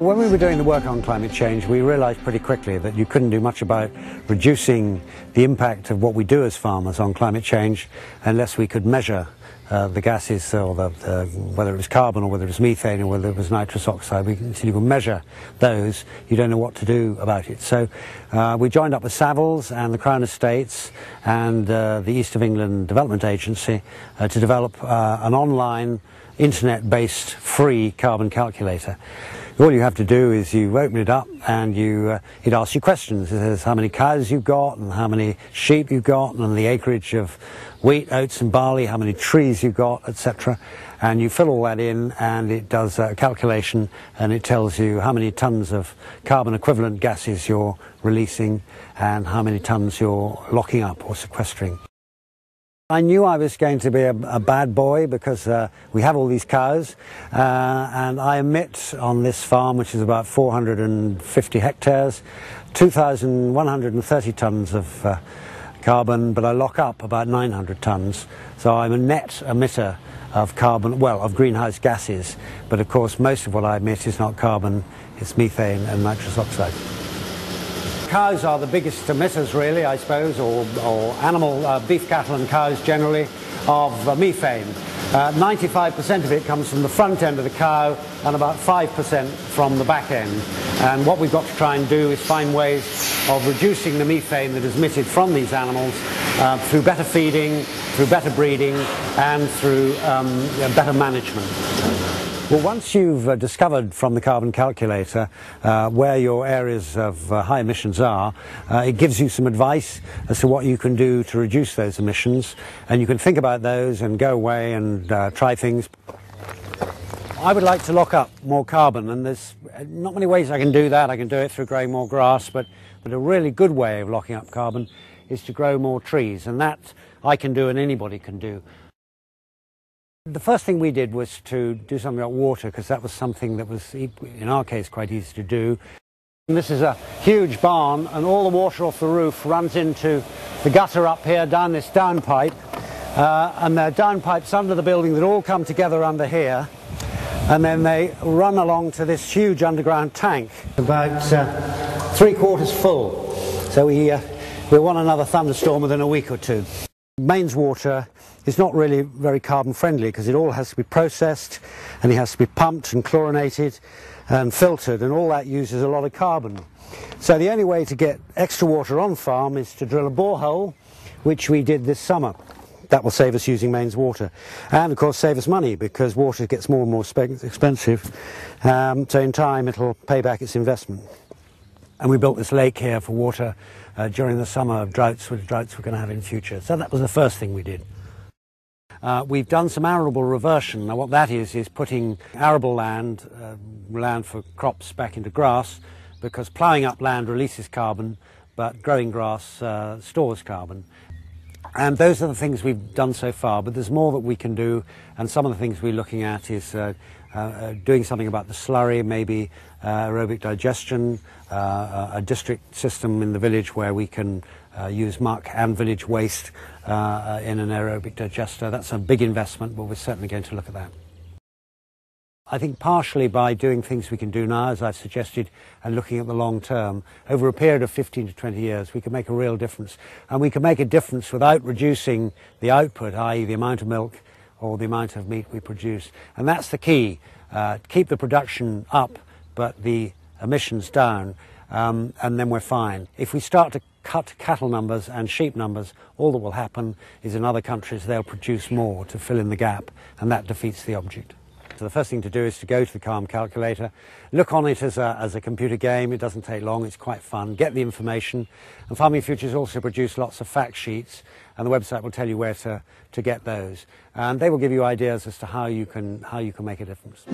When we were doing the work on climate change, we realised pretty quickly that you couldn't do much about reducing the impact of what we do as farmers on climate change unless we could measure the gases, or whether it was carbon or whether it was methane or whether it was nitrous oxide. Until you can measure those, you don't know what to do about it. So we joined up with Savills and the Crown Estates and the East of England Development Agency to develop an online internet-based free carbon calculator. All you have to do is you open it up and it asks you questions. It says how many cows you've got and how many sheep you've got and the acreage of wheat, oats and barley, how many trees you've got, etc. And you fill all that in and it does a calculation and it tells you how many tons of carbon equivalent gases you're releasing and how many tons you're locking up or sequestering. I knew I was going to be a bad boy because we have all these cows and I emit on this farm, which is about 450 hectares, 2,130 tonnes of carbon, but I lock up about 900 tonnes. So I'm a net emitter of carbon, well, of greenhouse gases, but of course most of what I emit is not carbon, it's methane and nitrous oxide. Cows are the biggest emitters, really, I suppose, or animal, beef cattle and cows generally, of methane. 95% of it comes from the front end of the cow and about 5% from the back end. And what we've got to try and do is find ways of reducing the methane that is emitted from these animals through better feeding, through better breeding and through better management. Well, once you've discovered from the carbon calculator where your areas of high emissions are, it gives you some advice as to what you can do to reduce those emissions, and you can think about those and go away and try things. I would like to lock up more carbon, and there's not many ways I can do that. I can do it through growing more grass, but a really good way of locking up carbon is to grow more trees, and that I can do and anybody can do. The first thing we did was to do something about water, because that was something that was, in our case, quite easy to do. And this is a huge barn, and all the water off the roof runs into the gutter up here, down this downpipe. And there are downpipes under the building that all come together under here. And then they run along to this huge underground tank, about 3/4 full. So we want another thunderstorm within a week or two. Mains water is not really very carbon friendly because it all has to be processed and it has to be pumped and chlorinated and filtered, and all that uses a lot of carbon. So the only way to get extra water on farm is to drill a borehole, which we did this summer. That will save us using mains water and of course save us money because water gets more and more expensive, so in time it'll pay back its investment. And we built this lake here for water during the summer droughts, which droughts we're going to have in the future. So that was the first thing we did. We've done some arable reversion. Now what that is putting arable land, land for crops, back into grass, because ploughing up land releases carbon, but growing grass stores carbon. And those are the things we've done so far, but there's more that we can do, and some of the things we're looking at is doing something about the slurry, maybe aerobic digestion, a district system in the village where we can use muck and village waste in an aerobic digester. That's a big investment, but we're certainly going to look at that. I think partially by doing things we can do now, as I've suggested, and looking at the long term, over a period of 15 to 20 years, we can make a real difference. And we can make a difference without reducing the output, i.e. the amount of milk or the amount of meat we produce. And that's the key. Keep the production up, but the emissions down, and then we're fine. If we start to cut cattle numbers and sheep numbers, all that will happen is in other countries they'll produce more to fill in the gap, and that defeats the object. So the first thing to do is to go to the carbon calculator, look on it as a computer game. It doesn't take long, it's quite fun. Get the information. And Farming Futures also produce lots of fact sheets, and the website will tell you where to get those. And they will give you ideas as to how you can make a difference.